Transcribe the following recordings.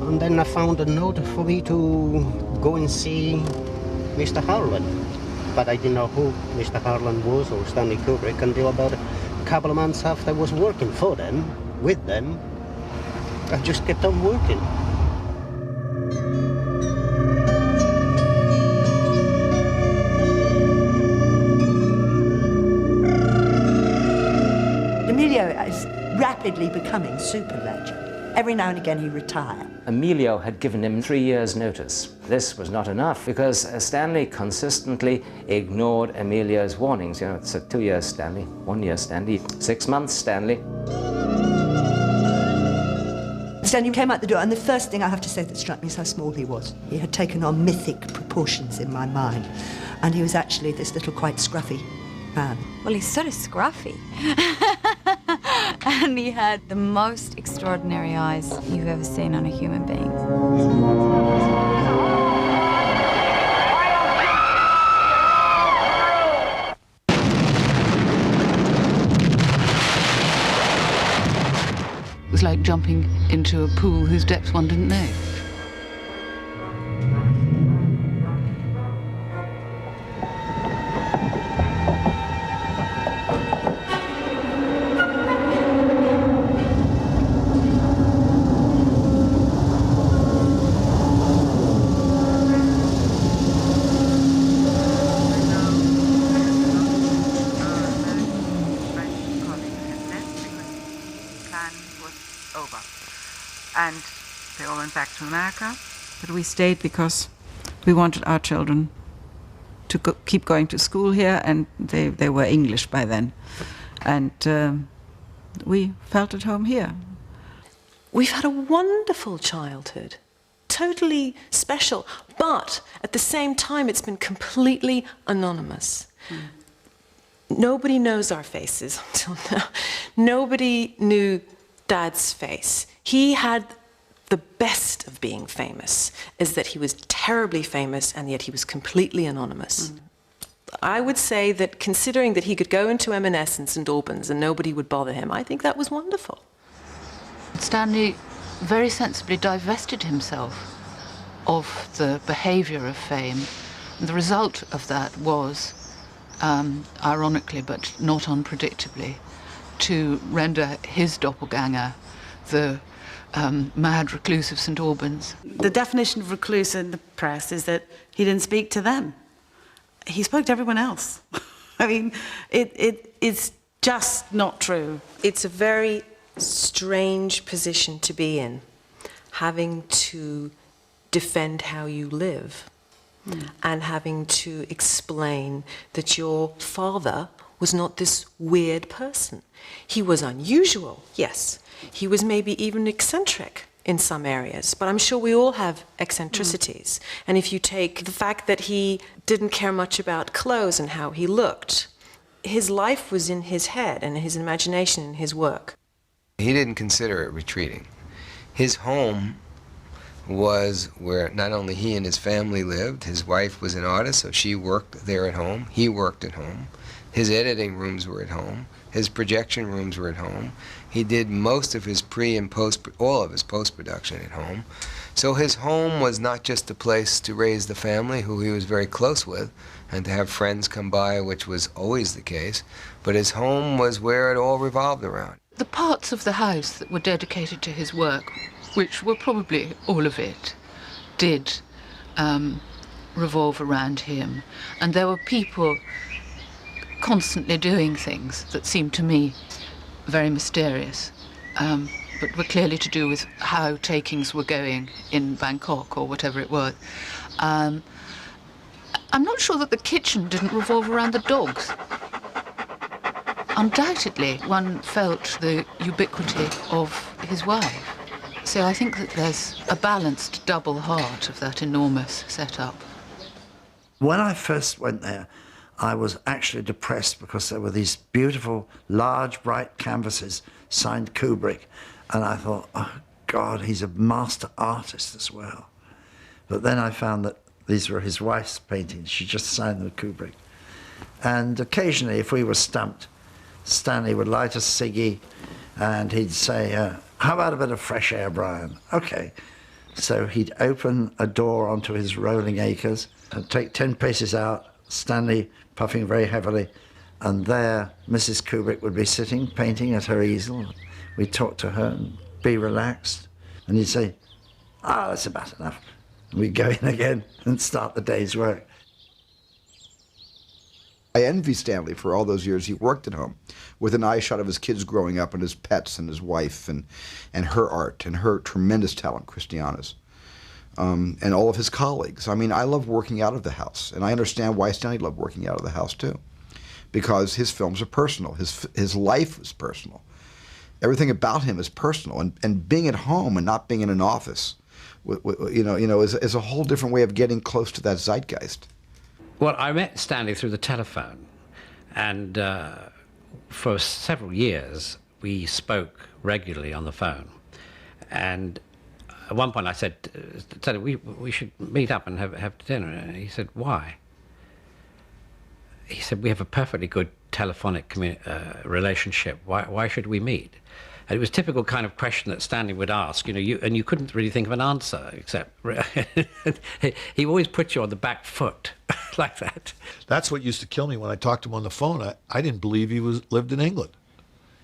And then I found a note for me to go and see Mr. Harlan. But I didn't know who Mr. Harlan was or Stanley Kubrick until about a couple of months after I was working for them, with them. I just kept on working. Emilio is rapidly becoming super legend. Every now and again he retires. Emilio had given him 3 years' notice. This was not enough because Stanley consistently ignored Emilio's warnings. You know, it's 2 years, Stanley, 1 year, Stanley, 6 months, Stanley. Stanley came out the door, and the first thing I have to say that struck me is how small he was. He had taken on mythic proportions in my mind, and he was actually this little, quite scruffy man. Well, he's sort of scruffy. And he had the most extraordinary eyes you've ever seen on a human being. It was like jumping into a pool whose depths one didn't know. And they all went back to America. But we stayed because we wanted our children to keep going to school here, and they were English by then. And we felt at home here. We've had a wonderful childhood, totally special, but at the same time it's been completely anonymous. Nobody knows our faces until now. Nobody knew Dad's face. He had the best of being famous, is that he was terribly famous and yet he was completely anonymous. I would say that considering that he could go into M&S in St Albans and nobody would bother him, I think that was wonderful. Stanley very sensibly divested himself of the behaviour of fame. And the result of that was, ironically but not unpredictably, to render his doppelganger the mad recluse of St Albans. The definition of recluse in the press is that he didn't speak to them. He spoke to everyone else. I mean, it's just not true. It's a very strange position to be in, having to defend how you live and having to explain that your father was not this weird person. He was unusual, yes. He was maybe even eccentric in some areas, but I'm sure we all have eccentricities. And if you take the fact that he didn't care much about clothes and how he looked, his life was in his head and his imagination and his work. He didn't consider it retreating. His home was where not only he and his family lived. His wife was an artist, so she worked there at home. He worked at home. His editing rooms were at home. His projection rooms were at home. He did most of his pre and post, all of his post-production at home. So his home was not just a place to raise the family, who he was very close with, and to have friends come by, which was always the case, but his home was where it all revolved around. The parts of the house that were dedicated to his work, which were probably all of it, did revolve around him. And there were people constantly doing things that seemed to me very mysterious, but were clearly to do with how takings were going in Bangkok or whatever it was. I'm not sure that the kitchen didn't revolve around the dogs. Undoubtedly, one felt the ubiquity of his wife. So I think that there's a balanced double heart of that enormous setup. When I first went there, I was actually depressed because there were these beautiful, large, bright canvases signed Kubrick. And I thought, oh, God, he's a master artist as well. But then I found that these were his wife's paintings. She just signed them Kubrick. And occasionally, if we were stumped, Stanley would light a ciggy and he'd say, how about a bit of fresh air, Brian? Okay. So he'd open a door onto his rolling acres and take 10 paces out, Stanley puffing very heavily, and there Mrs. Kubrick would be sitting, painting at her easel. We'd talk to her and be relaxed, and he'd say, that's about enough. And we'd go in again and start the day's work. I envy Stanley for all those years he worked at home, with an eye shot of his kids growing up and his pets and his wife and her art and her tremendous talent, Christiana's, and all of his colleagues. I mean, I love working out of the house, and I understand why Stanley loved working out of the house too, because his films are personal. His life is personal. Everything about him is personal, and being at home and not being in an office, is a whole different way of getting close to that zeitgeist. Well, I met Stanley through the telephone, and for several years we spoke regularly on the phone. And at one point I said, Stanley, we should meet up and have dinner. And he said, why? He said, we have a perfectly good telephonic relationship. Why should we meet? And it was a typical kind of question that Stanley would ask, and you couldn't really think of an answer, except he always put you on the back foot like that. That's what used to kill me when I talked to him on the phone. I didn't believe he lived in England.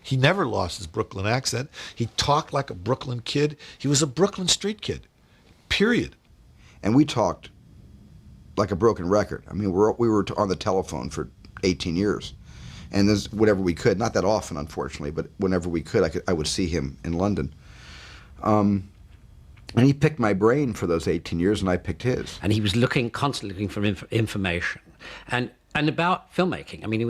He never lost his Brooklyn accent. He talked like a Brooklyn kid. He was a Brooklyn street kid, period. And we talked like a broken record. I mean, we were on the telephone for 18 years. And there's whatever we could, not that often, unfortunately, but whenever we could, I would see him in London. And he picked my brain for those 18 years, and I picked his. And he was constantly looking for information, and about filmmaking. I mean, he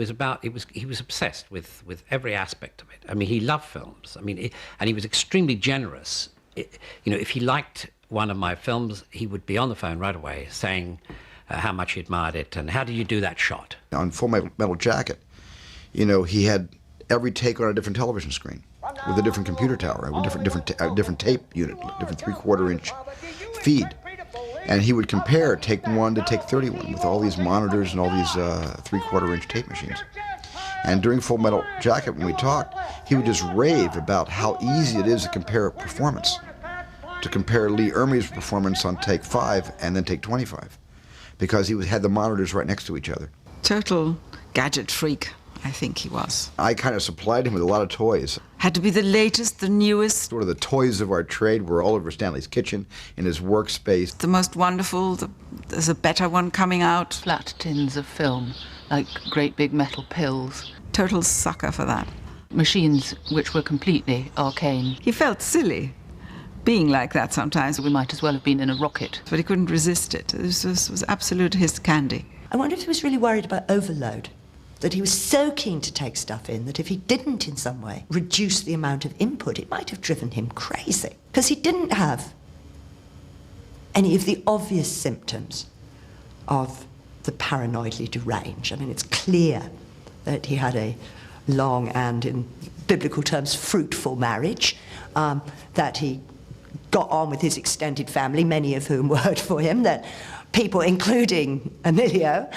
was obsessed with every aspect of it. I mean, he loved films. I mean, and he was extremely generous. If he liked one of my films, he would be on the phone right away saying how much he admired it and how did you do that shot. On Full Metal Jacket, he had every take on a different television screen with a different computer tower, with different tape unit, different 3/4-inch feed. And he would compare take 1 to take 31 with all these monitors and all these 3/4-inch tape machines. And during Full Metal Jacket, when we talked, he would just rave about how easy it is to compare performance, to compare Lee Ermey's performance on take 5 and then take 25, because he had the monitors right next to each other. Total gadget freak, I think he was. I kind of supplied him with a lot of toys. Had to be the latest, the newest. Sort of the toys of our trade were all over Stanley's kitchen, in his workspace. The most wonderful, there's a better one coming out. Flat tins of film, like great big metal pills. Total sucker for that. Machines which were completely arcane. He felt silly being like that sometimes. We might as well have been in a rocket. But he couldn't resist it. This was absolute his candy. I wonder if he was really worried about overload. That he was so keen to take stuff in that if he didn't in some way reduce the amount of input, it might have driven him crazy. Because he didn't have any of the obvious symptoms of the paranoidly deranged. I mean, it's clear that he had a long and, in biblical terms, fruitful marriage, that he got on with his extended family, many of whom worked for him, that people, including Emilio,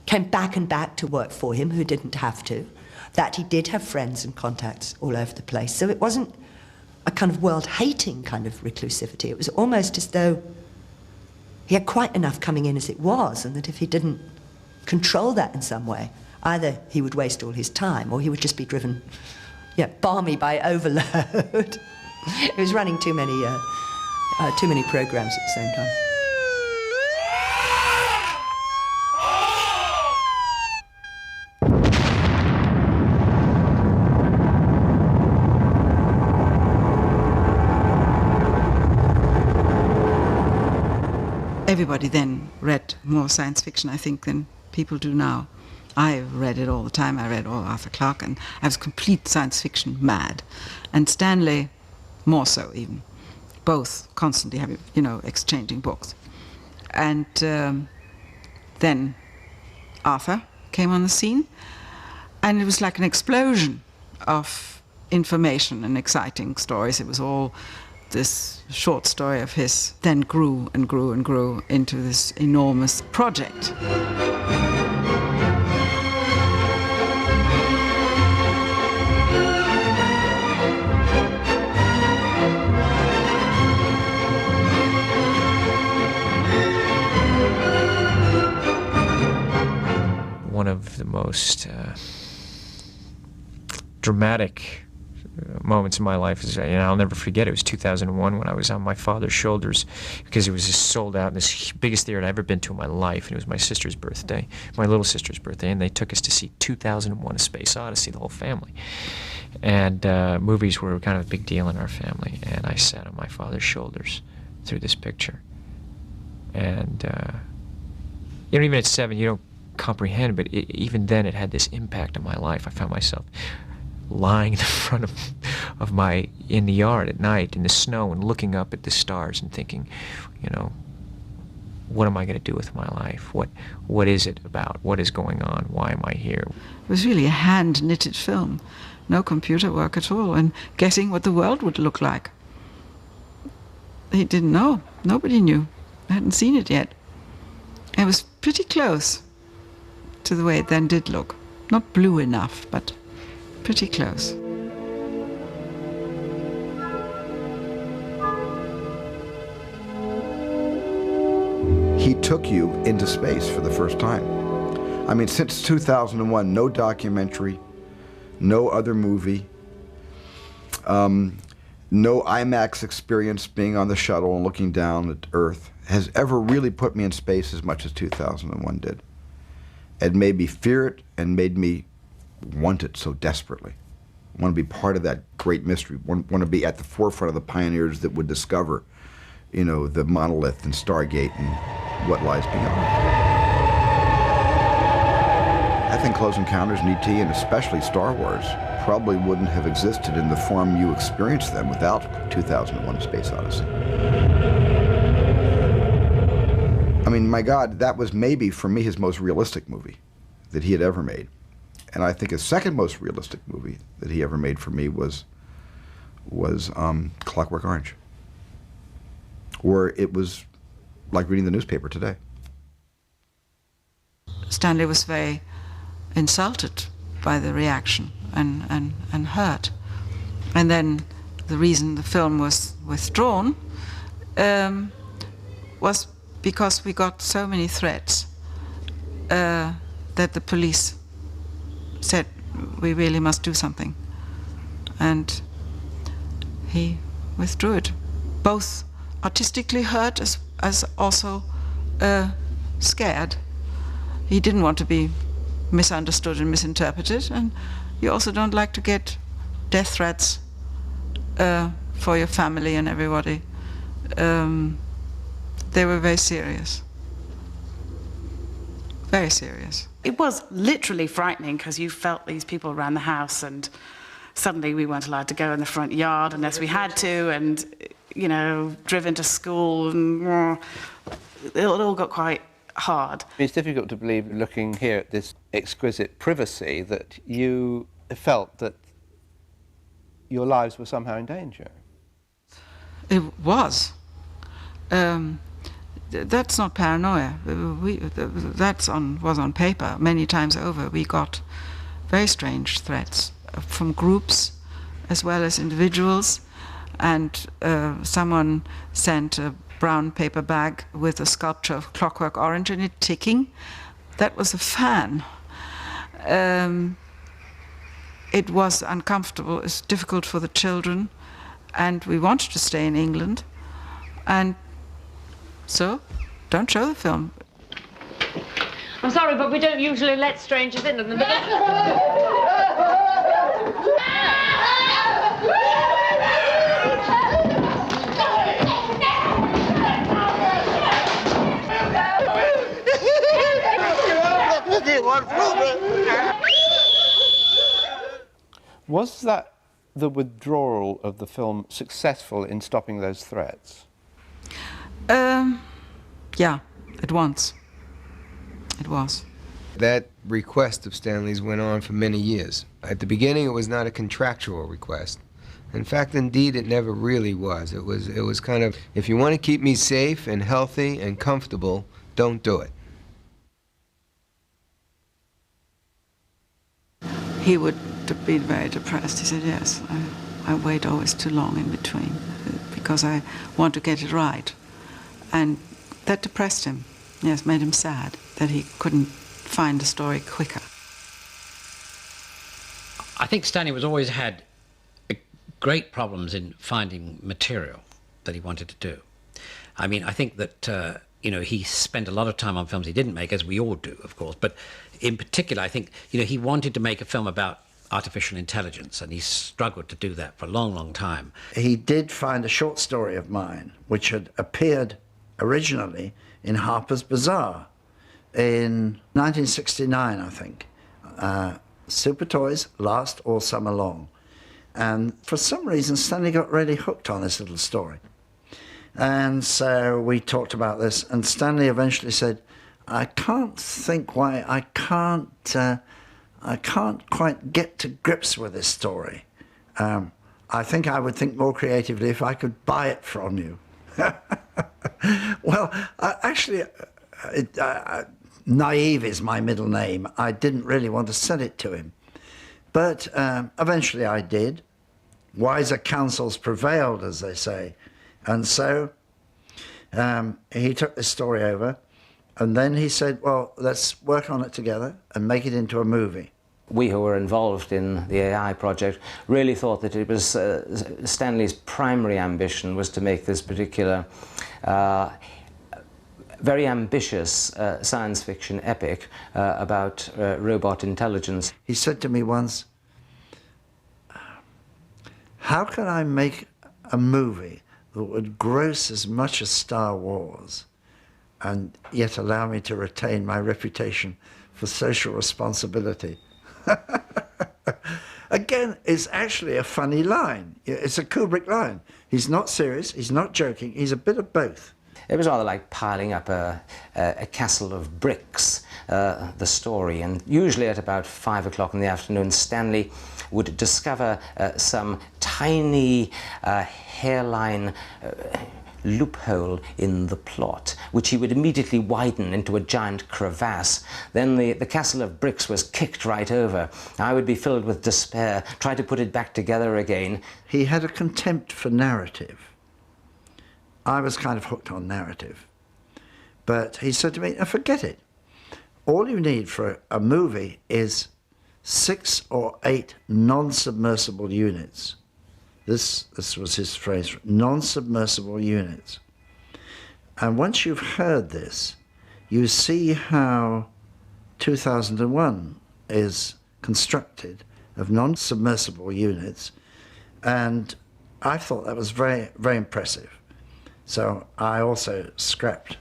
came back and back to work for him who didn't have to, that he did have friends and contacts all over the place. So it wasn't a kind of world-hating kind of reclusivity. It was almost as though he had quite enough coming in as it was, and that if he didn't control that in some way, either he would waste all his time or he would just be driven, balmy by overload. He was running too many programs at the same time. Everybody then read more science fiction, I think, than people do now. I read it all the time. I read all Arthur Clarke, and I was complete science fiction mad. And Stanley, more so even. Both constantly having, exchanging books. And then Arthur came on the scene, and it was like an explosion of information and exciting stories. It was all this short story of his then grew and grew and grew into this enormous project. most dramatic moments in my life is, and I'll never forget, it was 2001 when I was on my father's shoulders, because it was just sold out in this biggest theater I'd ever been to in my life, and it was my sister's birthday, my little sister's birthday, and they took us to see 2001: A Space Odyssey, the whole family. And movies were kind of a big deal in our family, and I sat on my father's shoulders through this picture. And even at 7, you don't comprehend, but even then it had this impact on my life. I found myself lying in the front in the yard at night in the snow and looking up at the stars and thinking, what am I going to do with my life? What is it about? What is going on? Why am I here? It was really a hand-knitted film. No computer work at all, and guessing what the world would look like. He didn't know. Nobody knew. I hadn't seen it yet. It was pretty close to the way it then did look. Not blue enough, but pretty close. He took you into space for the first time. I mean, since 2001, no documentary, no other movie, no IMAX experience being on the shuttle and looking down at Earth has ever really put me in space as much as 2001 did. It made me fear it and made me want it so desperately. Want to be part of that great mystery. Want to be at the forefront of the pioneers that would discover, the monolith and Stargate and what lies beyond. I think Close Encounters and E.T., and especially Star Wars, probably wouldn't have existed in the form you experienced them without 2001: A Space Odyssey. I mean, my God, that was maybe, for me, his most realistic movie that he had ever made. And I think his second most realistic movie that he ever made for me was Clockwork Orange, where it was like reading the newspaper today. Stanley was very insulted by the reaction and hurt. And then the reason the film was withdrawn was because we got so many threats that the police said we really must do something. And he withdrew it, both artistically hurt as also scared. He didn't want to be misunderstood and misinterpreted, and you also don't like to get death threats for your family and everybody. They were very serious. Very serious. It was literally frightening because you felt these people around the house, and suddenly we weren't allowed to go in the front yard unless we had to, and, driven to school, and it all got quite hard. It's difficult to believe, looking here at this exquisite privacy, that you felt that your lives were somehow in danger. It was. That's not paranoia. Was on paper. Many times over, we got very strange threats from groups as well as individuals. And someone sent a brown paper bag with a sculpture of Clockwork Orange in it, ticking. That was a fan. It was uncomfortable. It was difficult for the children. And we wanted to stay in England. And so, don't show the film. I'm sorry, but we don't usually let strangers in. Was that the withdrawal of the film successful in stopping those threats? Yeah, at once. It was. That request of Stanley's went on for many years. At the beginning, it was not a contractual request. In fact, indeed, it never really was. It was kind of, if you want to keep me safe and healthy and comfortable, don't do it. He would be very depressed. He said, yes, I wait always too long in between because I want to get it right. And that depressed him. Yes, made him sad that he couldn't find the story quicker. I think Stanley was always had great problems in finding material that he wanted to do. I mean, I think that, you know, he spent a lot of time on films he didn't make, as we all do, of course, but in particular, I think, you know, he wanted to make a film about artificial intelligence, and he struggled to do that for a long, long time. He did find a short story of mine, which had appeared originally in Harper's Bazaar in 1969, I think. Super Toys last all summer long. And for some reason, Stanley got really hooked on this little story. And so we talked about this, and Stanley eventually said, I can't think why I can't quite get to grips with this story. I think I would think more creatively if I could buy it from you. Well, actually, Naive is my middle name. I didn't really want to sell it to him. But eventually I did. Wiser counsels prevailed, as they say. And so he took this story over, and then he said, well, let's work on it together and make it into a movie. We who were involved in the AI project really thought that it was Stanley's primary ambition was to make this particular very ambitious science fiction epic about robot intelligence. He said to me once, how can I make a movie that would gross as much as Star Wars and yet allow me to retain my reputation for social responsibility? Again, it's actually a funny line. It's a Kubrick line. He's not serious, he's not joking, he's a bit of both. It was rather like piling up a castle of bricks, the story, and usually at about 5 o'clock in the afternoon, Stanley would discover some tiny hairline loophole in the plot, which he would immediately widen into a giant crevasse. Then the castle of bricks was kicked right over. I would be filled with despair, try to put it back together again. He had a contempt for narrative. I was kind of hooked on narrative. But he said to me, forget it. All you need for a movie is 6 or 8 non-submersible units. This was his phrase, non-submersible units. And once you've heard this, you see how 2001 is constructed of non-submersible units, and I thought that was very, very impressive. So I also scrapped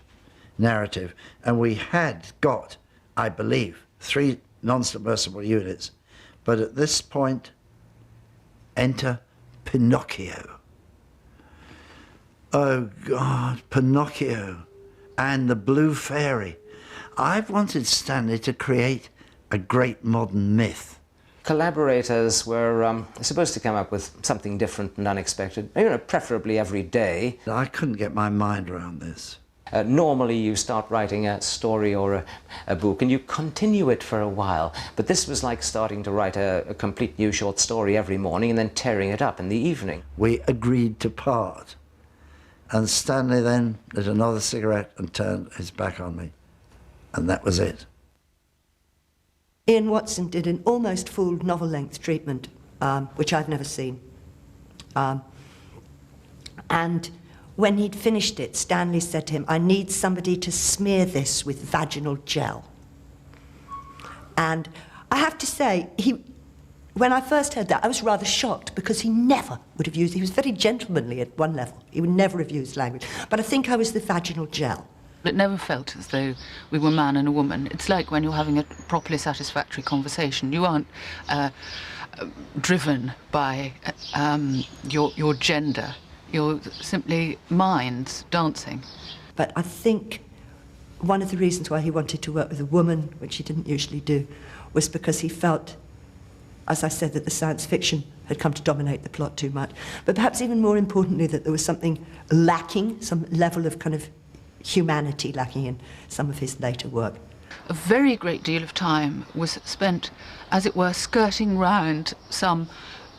narrative, and we had got, I believe, 3 non-submersible units, but at this point, enter Pinocchio. Oh God, Pinocchio and the Blue Fairy. I've wanted Stanley to create a great modern myth. Collaborators were supposed to come up with something different and unexpected, you know, preferably every day. I couldn't get my mind around this. Normally you start writing a story or a book and you continue it for a while, but this was like starting to write a complete new short story every morning and then tearing it up in the evening. We agreed to part, and Stanley then lit another cigarette and turned his back on me, and that was it. Ian Watson did an almost full novel-length treatment, which I've never seen. And when he'd finished it, Stanley said to him, I need somebody to smear this with vaginal gel. And I have to say, when I first heard that, I was rather shocked, because he never would have used, he was very gentlemanly at one level. He would never have used language. But I think I was the vaginal gel. It never felt as though we were man and a woman. It's like when you're having a properly satisfactory conversation. You aren't driven by your gender. You're simply minds dancing. But I think one of the reasons why he wanted to work with a woman, which he didn't usually do, was because he felt, as I said, that the science fiction had come to dominate the plot too much. But perhaps even more importantly, that there was something lacking, some level of kind of humanity lacking in some of his later work. A very great deal of time was spent, as it were, skirting round some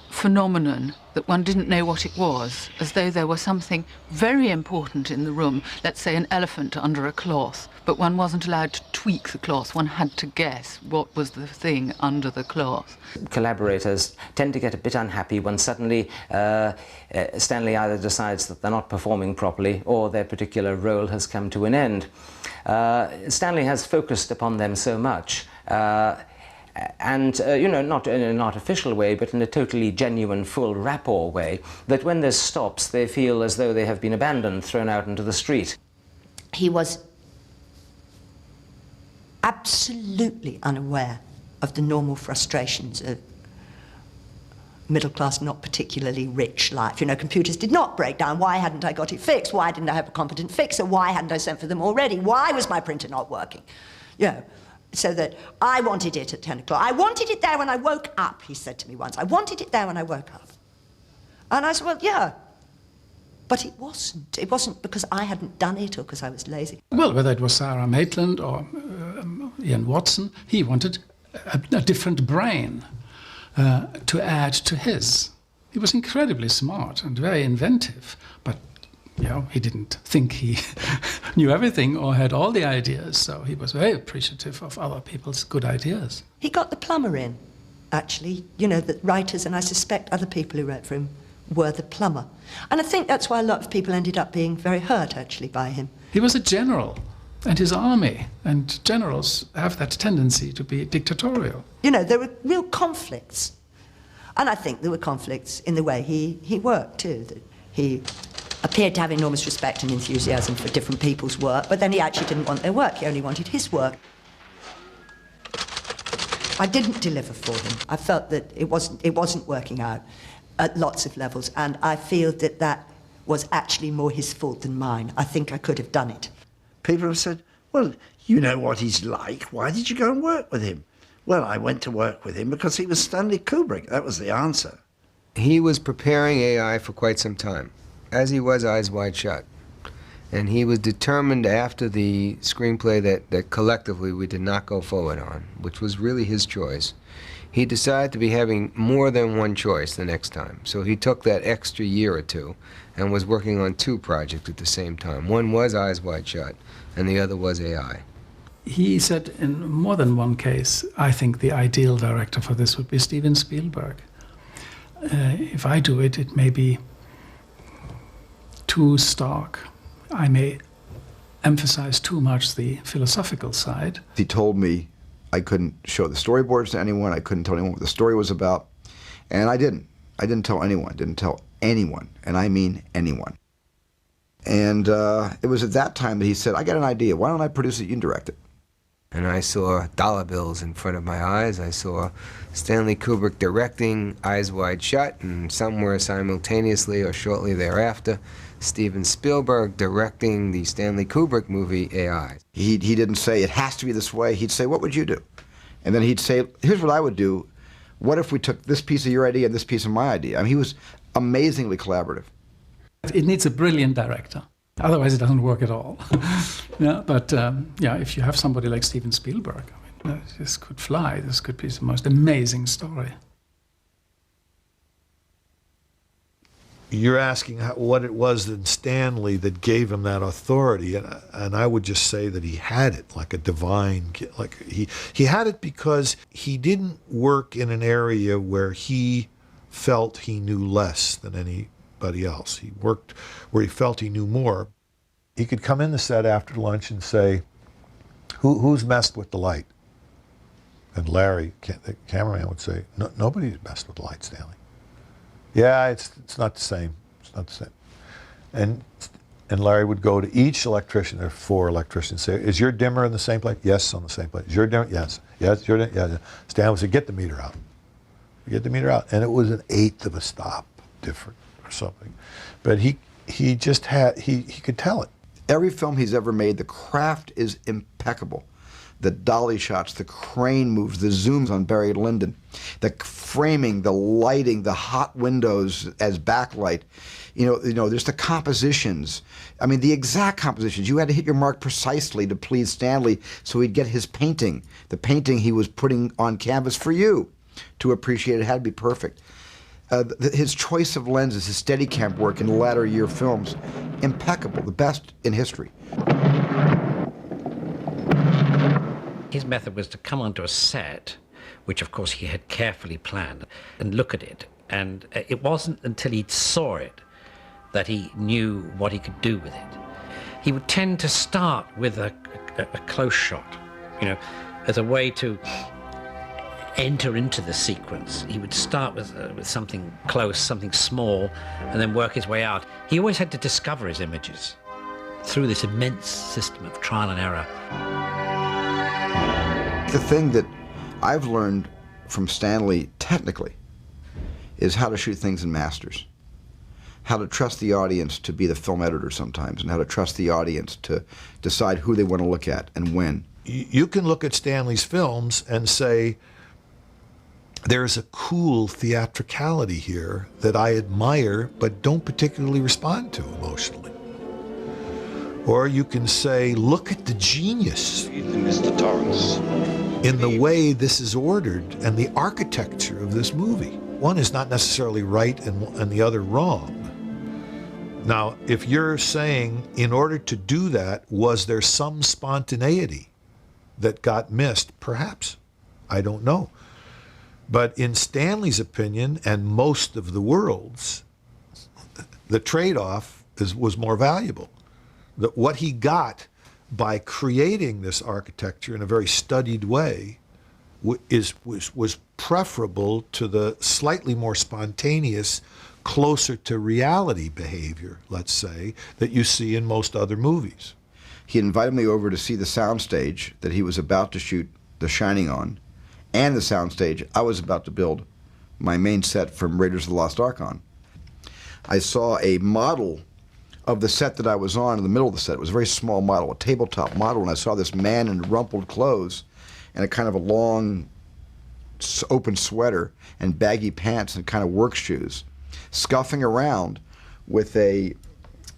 phenomenon that one didn't know what it was, as though there was something very important in the room, let's say an elephant under a cloth, but one wasn't allowed to tweak the cloth. One had to guess what was the thing under the cloth. Collaborators tend to get a bit unhappy when suddenly Stanley either decides that they're not performing properly or their particular role has come to an end. Stanley has focused upon them so much, and you know, not in an artificial way, but in a totally genuine, full rapport way, that when this stops, they feel as though they have been abandoned, thrown out into the street. He was absolutely unaware of the normal frustrations of middle-class, not particularly rich life. You know, computers did not break down. Why hadn't I got it fixed? Why didn't I have a competent fixer? Why hadn't I sent for them already? Why was my printer not working? You know, so that I wanted it at 10 o'clock. I wanted it there when I woke up, he said to me once. I wanted it there when I woke up. And I said, well, yeah. But it wasn't. It wasn't because I hadn't done it or because I was lazy. Well, whether it was Sarah Maitland or Ian Watson, he wanted a different brain to add to his. He was incredibly smart and very inventive, but you know, he didn't think he knew everything or had all the ideas, so he was very appreciative of other people's good ideas. He got the plumber in, actually. You know, the writers, and I suspect other people who wrote for him, were the plumber. And I think that's why a lot of people ended up being very hurt, actually, by him. He was a general, and his army, and generals have that tendency to be dictatorial. You know, there were real conflicts. And I think there were conflicts in the way he worked, too. That he appeared to have enormous respect and enthusiasm for different people's work, but then he actually didn't want their work. He only wanted his work. I didn't deliver for him. I felt that it wasn't working out at lots of levels, and I feel that that was actually more his fault than mine. I think I could have done it. People have said, well, you know what he's like. Why did you go and work with him? Well, I went to work with him because he was Stanley Kubrick. That was the answer. He was preparing AI for quite some time, as he was Eyes Wide Shut. And he was determined after the screenplay that collectively we did not go forward on, which was really his choice. He decided to be having more than one choice the next time. So he took that extra year or two and was working on two projects at the same time. One was Eyes Wide Shut, and the other was AI. He said in more than one case, I think the ideal director for this would be Steven Spielberg. If I do it, it may be too stark. I may emphasize too much the philosophical side. He told me I couldn't show the storyboards to anyone. I couldn't tell anyone what the story was about. And I didn't. I didn't tell anyone. Didn't tell anyone. And I mean anyone. And it was at that time that he said, I got an idea. Why don't I produce it? You can direct it. And I saw dollar bills in front of my eyes. I saw Stanley Kubrick directing Eyes Wide Shut, and somewhere simultaneously or shortly thereafter, Steven Spielberg directing the Stanley Kubrick movie AI. He didn't say, it has to be this way. He'd say, what would you do? And then he'd say, here's what I would do. What if we took this piece of your idea and this piece of my idea? I mean, he was amazingly collaborative. It needs a brilliant director. Otherwise, it doesn't work at all. Yeah, but yeah, if you have somebody like Steven Spielberg, I mean, this could fly. This could be the most amazing story. You're asking what it was in Stanley that gave him that authority, and I would just say that he had it like a divine, like he had it because he didn't work in an area where he felt he knew less than anybody else. He worked where he felt he knew more. He could come in the set after lunch and say, who's messed with the light? And Larry, the cameraman, would say, nobody's messed with the light, Stanley. Yeah, it's not the same. It's not the same. And Larry would go to each electrician. There are 4 electricians. Say, is your dimmer in the same place? Yes, on the same place. Is your dimmer? Yes. Yes, your dimmer? Yeah. Stan would say, get the meter out. Get the meter out. And it was an 1/8 of a stop different or something. But he just had, he could tell it. Every film he's ever made, the craft is impeccable. The dolly shots, the crane moves, the zooms on Barry Lyndon, the framing, the lighting, the hot windows as backlight. You know, there's the compositions. I mean, the exact compositions. You had to hit your mark precisely to please Stanley so he'd get his painting, the painting he was putting on canvas for you to appreciate. It had to be perfect. His choice of lenses, his Steadicam work in latter year films, impeccable, the best in history. His method was to come onto a set, which of course he had carefully planned, and look at it. And it wasn't until he saw it that he knew what he could do with it. He would tend to start with a close shot, you know, as a way to enter into the sequence. He would start with something close, something small, and then work his way out. He always had to discover his images through this immense system of trial and error. The thing that I've learned from Stanley technically is how to shoot things in masters, how to trust the audience to be the film editor sometimes, and how to trust the audience to decide who they want to look at and when. You can look at Stanley's films and say, there's a cool theatricality here that I admire but don't particularly respond to emotionally. Or you can say, look at the genius Mr. Torrance in the way this is ordered and the architecture of this movie. One is not necessarily right and the other wrong. Now, if you're saying in order to do that, was there some spontaneity that got missed? Perhaps. I don't know. But in Stanley's opinion, and most of the world's, the trade-off was more valuable. That what he got by creating this architecture in a very studied way was preferable to the slightly more spontaneous, closer to reality behavior, let's say, that you see in most other movies. He invited me over to see the soundstage that he was about to shoot The Shining on, and the soundstage I was about to build my main set from Raiders of the Lost Ark on. I saw a model of the set that I was on in the middle of the set. It was a very small model, a tabletop model, and I saw this man in rumpled clothes and a kind of a long open sweater and baggy pants and kind of work shoes, scuffing around with a,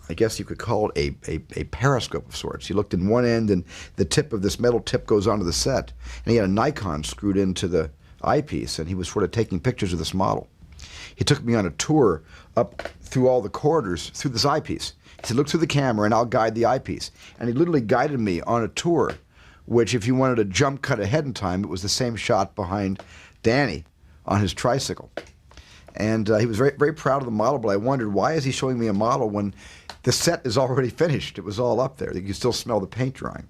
I guess you could call it a periscope of sorts. He looked in one end and the tip of this metal tip goes onto the set, and he had a Nikon screwed into the eyepiece, and he was sort of taking pictures of this model. He took me on a tour up through all the corridors through this eyepiece. He said, look through the camera and I'll guide the eyepiece. And he literally guided me on a tour, which if you wanted a jump cut ahead in time, it was the same shot behind Danny on his tricycle. And he was very, very proud of the model, but I wondered, why is he showing me a model when the set is already finished? It was all up there. You could still smell the paint drying.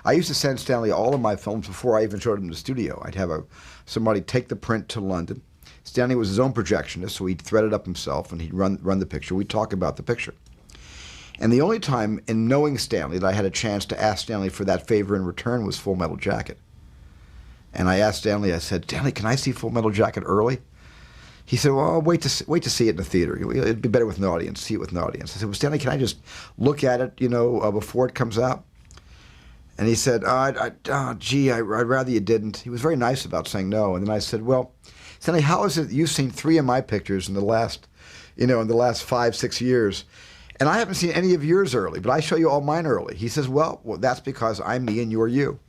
I used to send Stanley all of my films before I even showed him in the studio. I'd have somebody take the print to London. Stanley was his own projectionist, so he'd thread it up himself and he'd run the picture. We'd talk about the picture. And the only time in knowing Stanley that I had a chance to ask Stanley for that favor in return was Full Metal Jacket. And I asked Stanley, I said, Stanley, can I see Full Metal Jacket early? He said, well, wait to see it in the theater. It'd be better with an audience, see it with an audience. I said, well, Stanley, can I just look at it, before it comes out? And he said, gee, I'd rather you didn't. He was very nice about saying no. And then I said, well, Stanley, how is it you've seen 3 of my pictures in the last 5-6 years, and I haven't seen any of yours early, but I show you all mine early. He says, well, that's because I'm me and you're you.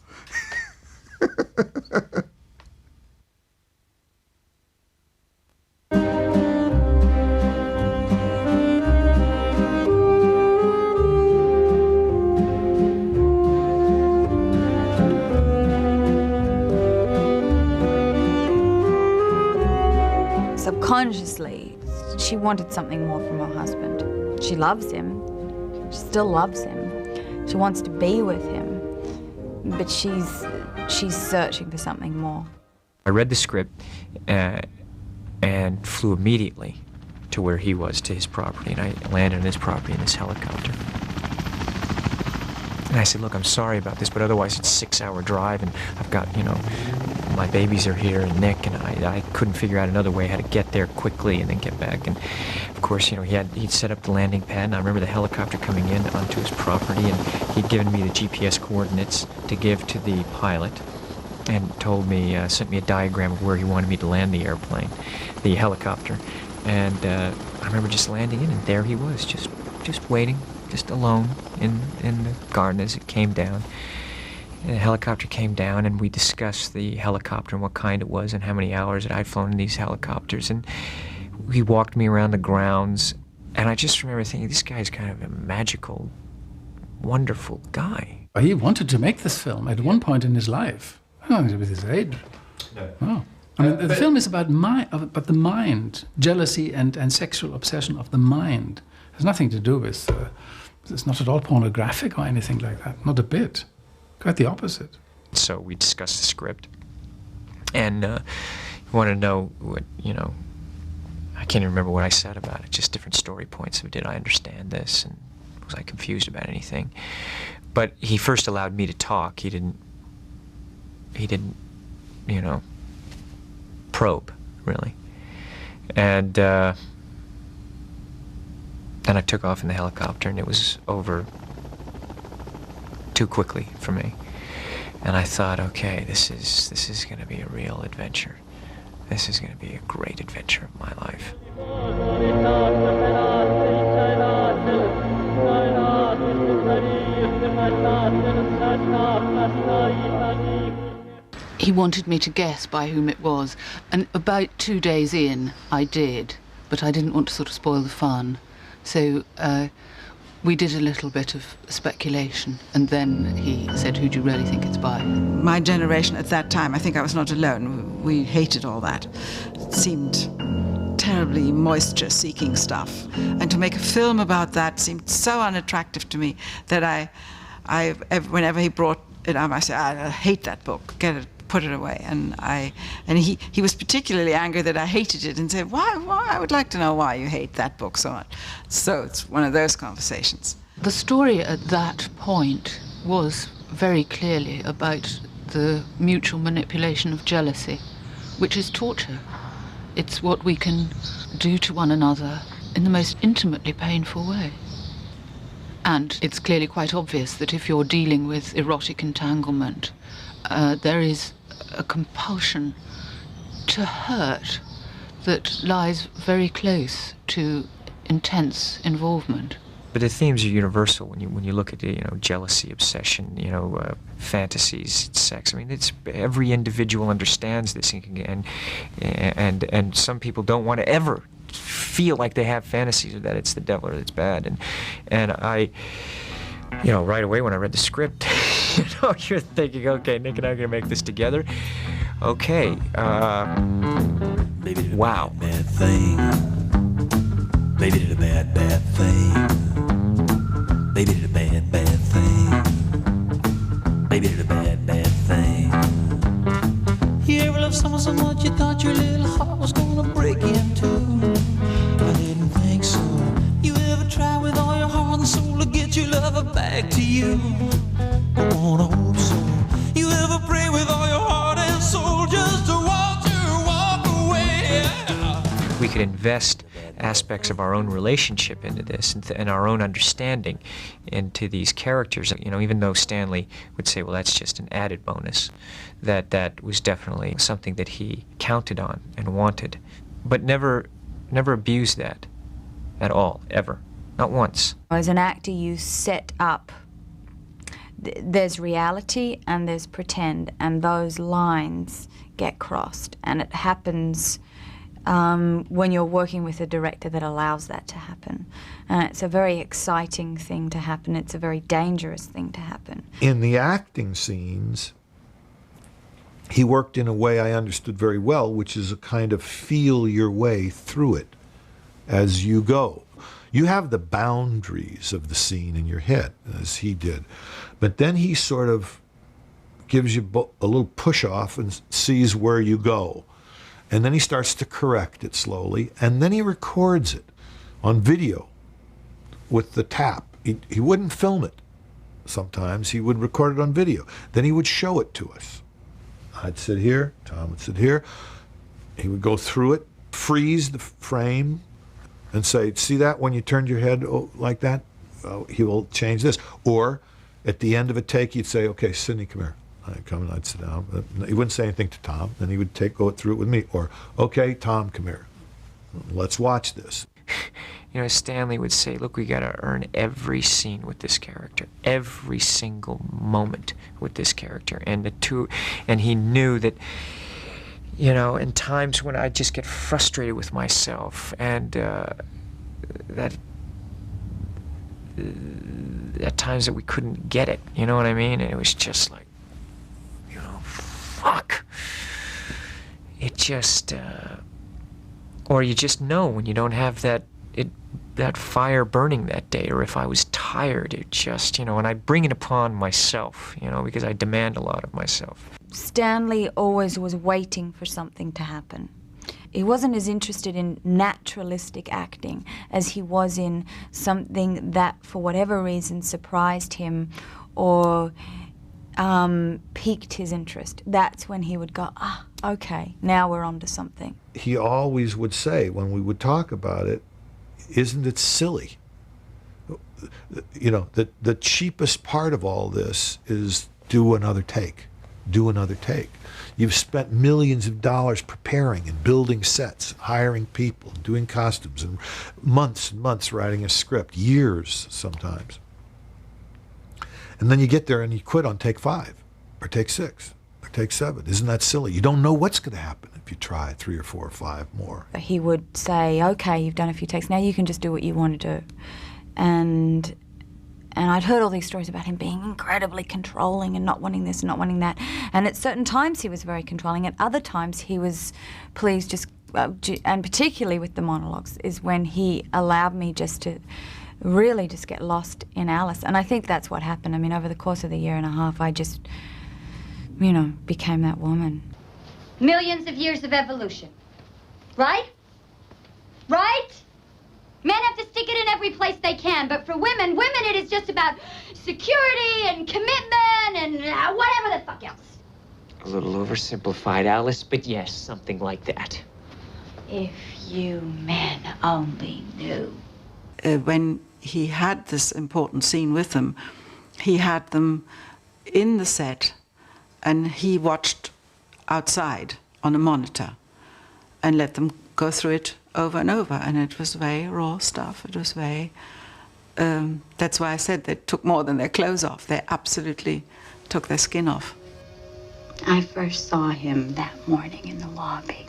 Subconsciously, she wanted something more from her husband. She loves him. She still loves him. She wants to be with him. But she's searching for something more. I read the script and flew immediately to where he was, to his property, and I landed on his property in this helicopter. And I said, look, I'm sorry about this, but otherwise it's a 6-hour drive, and I've got, my babies are here, and Nick, and I couldn't figure out another way how to get there quickly and then get back. And of course, he'd set up the landing pad, and I remember the helicopter coming in onto his property, and he'd given me the GPS coordinates to give to the pilot, and sent me a diagram of where he wanted me to land the airplane, the helicopter. And I remember just landing in, and there he was, just waiting, just alone in the garden as it came down. And the helicopter came down, and we discussed the helicopter and what kind it was and how many hours that I'd flown in these helicopters. And he walked me around the grounds, and I just remember thinking, this guy's kind of a magical, wonderful guy. He wanted to make this film at one point in his life. I don't think with his age. No. Oh. I mean, the film is about the mind, jealousy and sexual obsession of the mind. It has nothing to do with, it's not at all pornographic or anything like that, not a bit. Quite the opposite. So we discussed the script, and wanted to know what, I can't even remember what I said about it, just different story points of did I understand this, and was I confused about anything. But he first allowed me to talk. He didn't, probe, really. And then I took off in the helicopter, and it was over too quickly for me. And I thought, okay, this is going to be a real adventure. This is going to be a great adventure of my life. He wanted me to guess by whom it was, and about 2 days in, I did, but I didn't want to sort of spoil the fun. So we did a little bit of speculation, and then he said, who do you really think it's by? My generation at that time, I think I was not alone, we hated all that. It seemed terribly moisture-seeking stuff. And to make a film about that seemed so unattractive to me that whenever he brought it up, I said, I hate that book, get it, put it away. And he was particularly angry that I hated it and said, why? I would like to know why you hate that book so much. So it's one of those conversations. The story at that point was very clearly about the mutual manipulation of jealousy, which is torture. It's what we can do to one another in the most intimately painful way. And it's clearly quite obvious that if you're dealing with erotic entanglement, there is a compulsion to hurt that lies very close to intense involvement. But the themes are universal when you look at jealousy, obsession, fantasies, sex. I mean, it's every individual understands this, and some people don't want to ever feel like they have fantasies or that it's the devil or it's bad. And I, right away when I read the script, you're thinking, okay, Nick and I are gonna make this together. Okay. Baby did a wow. bad thing. Baby did a bad thing. Baby did a bad thing. Baby did a bad thing. You ever love someone so much you thought your little heart was gonna break in two? I didn't think so. You ever try with all your heart and soul to get your lover back to you? I wanna hope so. You ever pray with all your heart and soul just to watch you walk away? We could invest aspects of our own relationship into this and our own understanding into these characters. Even though Stanley would say, well, that's just an added bonus, that was definitely something that he counted on and wanted, but never abused that at all, ever. Not once. As an actor, you set up, there's reality and there's pretend, and those lines get crossed, and it happens when you're working with a director that allows that to happen. And it's a very exciting thing to happen. It's a very dangerous thing to happen. In the acting scenes, he worked in a way I understood very well, which is a kind of feel your way through it as you go. You have the boundaries of the scene in your head, as he did, but then he sort of gives you a little push-off and sees where you go. And then he starts to correct it slowly, and then he records it on video with the tap. He wouldn't film it sometimes. He would record it on video. Then he would show it to us. I'd sit here, Tom would sit here. He would go through it, freeze the frame, and say, see that when you turned your head like that? He will change this. Or at the end of a take, he'd say, okay, Sidney, come here. I'd come and I'd sit down. He wouldn't say anything to Tom. Then he would go through it with me. Or, okay, Tom, come here. Let's watch this. You know, Stanley would say, look, we got to earn every scene with this character, every single moment with this character. And he knew that, you know, in times when I just get frustrated with myself and that at times that we couldn't get it, you know what I mean? And it was just like, you know, fuck. It just, or you just know when you don't have that fire burning that day, or if I was tired, it just, you know, and I bring it upon myself, you know, because I demand a lot of myself. Stanley always was waiting for something to happen. He wasn't as interested in naturalistic acting as he was in something that, for whatever reason, surprised him or piqued his interest. That's when he would go, okay, now we're onto something. He always would say, when we would talk about it, isn't it silly? You know, the cheapest part of all this is do another take. Do another take. You've spent millions of dollars preparing and building sets, hiring people, doing costumes, and months and months writing a script, years sometimes. And then you get there and you quit on take 5, or take 6, or take 7. Isn't that silly? You don't know what's going to happen if you try 3 or 4 or 5 more. He would say, okay, you've done a few takes, now you can just do what you want to do. And I'd heard all these stories about him being incredibly controlling and not wanting this and not wanting that. And at certain times he was very controlling. At other times he was pleased just, and particularly with the monologues, is when he allowed me just to really just get lost in Alice. And I think that's what happened. I mean, over the course of the year and a half, I just, you know, became that woman. Millions of years of evolution. Right? Right? Men have to stick it in every place they can, but for women it is just about security and commitment and whatever the fuck else. A little oversimplified, Alice, but yes, something like that. If you men only knew. When he had this important scene with them, he had them in the set and he watched outside on a monitor and let them go through it over and over, and it was very raw stuff. It was very, that's why I said they took more than their clothes off. They absolutely took their skin off. I first saw him that morning in the lobby.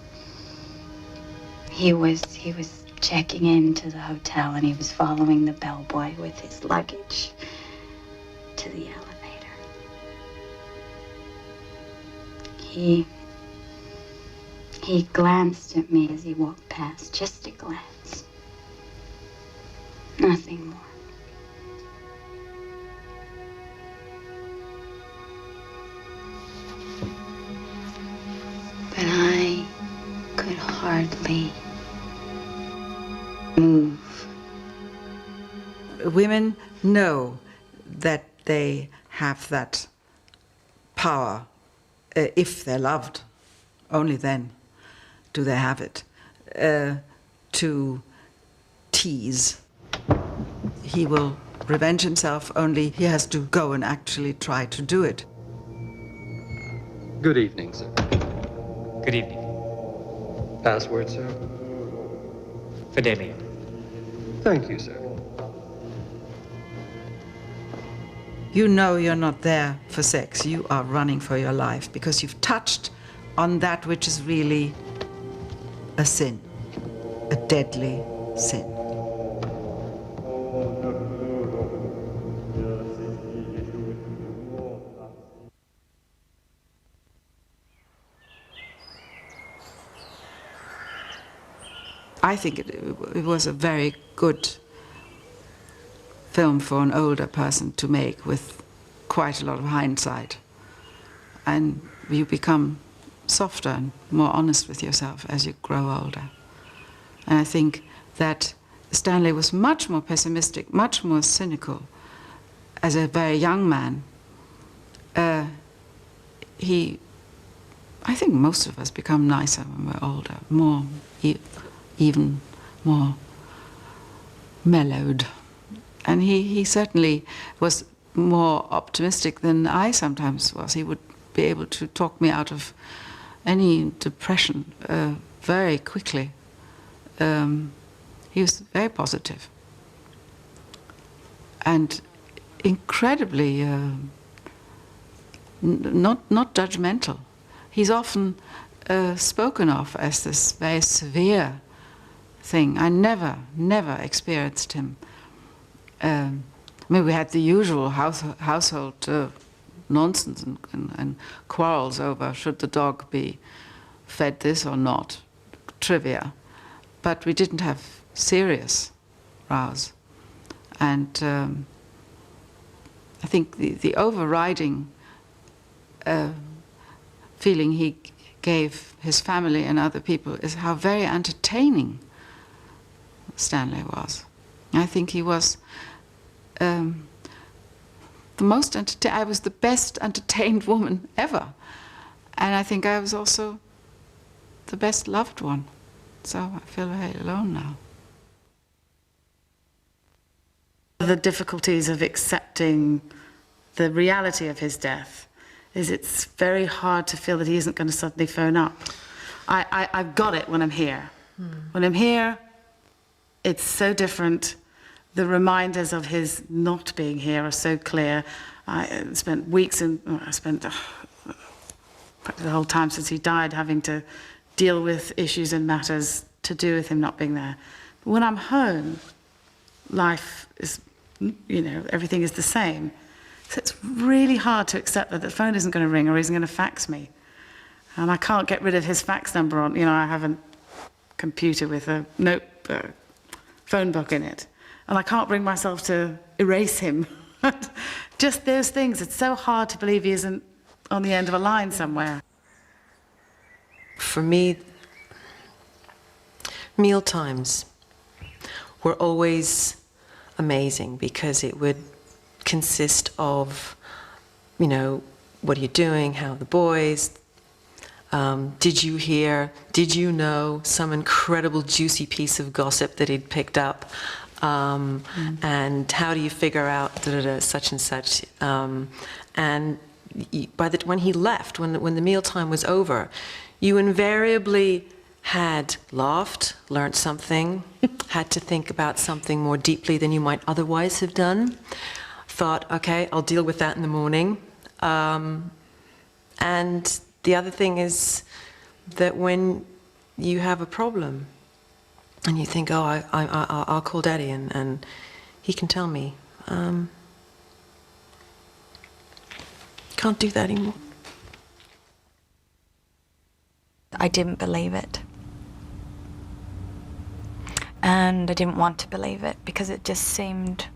He was checking into the hotel and he was following the bellboy with his luggage to the elevator. He glanced at me as he walked past, just a glance. Nothing more. But I could hardly move. Women know that they have that power if they're loved. Only then do they have it, to tease. He will revenge himself, only he has to go and actually try to do it. Good evening, sir. Good evening. Password, sir? Fidelio. Thank you, sir. You know you're not there for sex. You are running for your life because you've touched on that which is really a sin, a deadly sin. I think it was a very good film for an older person to make with quite a lot of hindsight. And you become softer and more honest with yourself as you grow older. And I think that Stanley was much more pessimistic, much more cynical as a very young man. I think most of us become nicer when we're older, more, even more mellowed. And he certainly was more optimistic than I sometimes was. He would be able to talk me out of any depression very quickly. He was very positive and incredibly not judgmental. He's often spoken of as this very severe thing. I never experienced him. I mean, we had the usual household nonsense and quarrels over should the dog be fed this or not, trivia. But we didn't have serious rows. And I think the overriding feeling he gave his family and other people is how very entertaining Stanley was. I think he was the most I was the best entertained woman ever. And I think I was also the best loved one. So I feel very alone now. The difficulties of accepting the reality of his death is it's very hard to feel that he isn't going to suddenly phone up. I've got it when I'm here. When I'm here, it's so different. The reminders of his not being here are so clear. I spent weeks practically the whole time since he died having to deal with issues and matters to do with him not being there. But when I'm home, life is, everything is the same. So it's really hard to accept that the phone isn't going to ring or he's going to fax me. And I can't get rid of his fax number on, I have a computer with a phone book in it. And I can't bring myself to erase him. Just those things. It's so hard to believe he isn't on the end of a line somewhere. For me, meal times were always amazing because it would consist of, what are you doing? How are the boys? Did you hear? Did you know some incredible juicy piece of gossip that he'd picked up? And how do you figure out such and such? And when he left, when the mealtime was over, you invariably had laughed, learned something, had to think about something more deeply than you might otherwise have done, thought, okay, I'll deal with that in the morning. And the other thing is that when you have a problem and you think, oh, I'll call Daddy and he can tell me, can't do that anymore. I didn't believe it. And I didn't want to believe it because it just seemed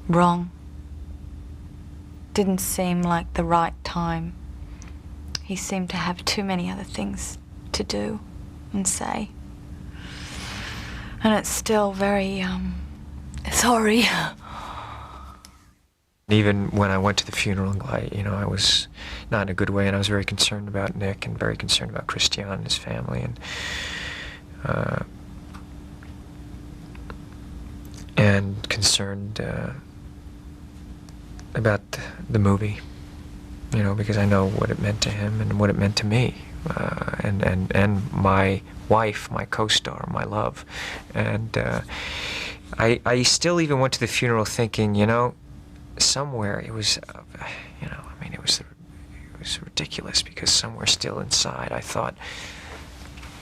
wrong. Didn't seem like the right time. He seemed to have too many other things to do and say. And it's still very, sorry. Even when I went to the funeral, I was not in a good way, and I was very concerned about Nick and very concerned about Christian and his family, and concerned about the movie, because I know what it meant to him and what it meant to me, and my wife, my co-star, my love, and I still even went to the funeral thinking, somewhere it was, it was ridiculous because somewhere still inside I thought,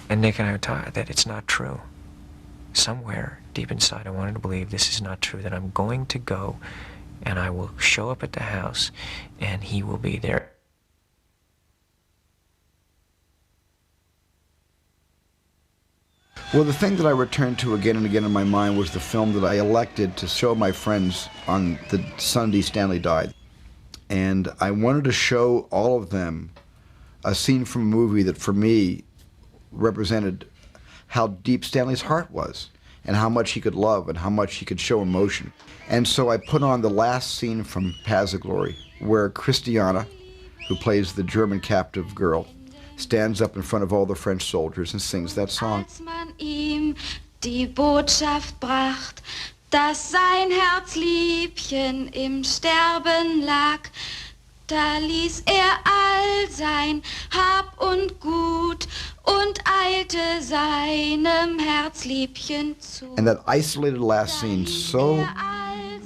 and Nick and I were talking, that it's not true. Somewhere deep inside I wanted to believe this is not true, that I'm going to go and I will show up at the house and he will be there. Well, the thing that I returned to again and again in my mind was the film that I elected to show my friends on the Sunday Stanley died. And I wanted to show all of them a scene from a movie that for me represented how deep Stanley's heart was and how much he could love and how much he could show emotion. And so I put on the last scene from Paths of Glory where Christiana, who plays the German captive girl, stands up in front of all the French soldiers and sings that song. Als man ihm die Botschaft bracht, dass sein Herzliebchen im Sterben lag, Da ließ all sein Hab und Gut und eilte seinem Herzliebchen zu. And that isolated last scene so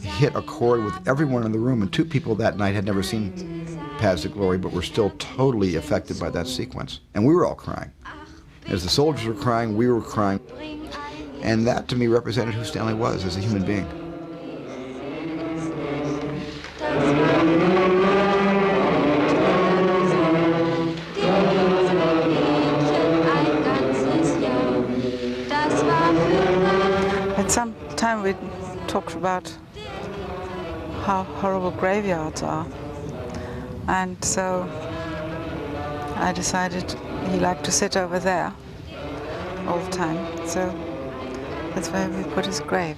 hit a chord with everyone in the room, and two people that night had never seen Paths to Glory but were still totally affected by that sequence. And we were all crying. As the soldiers were crying, we were crying. And that to me represented who Stanley was as a human being. At some time we talked about how horrible graveyards are. And so I decided he liked to sit over there all the time. So that's where we put his grave.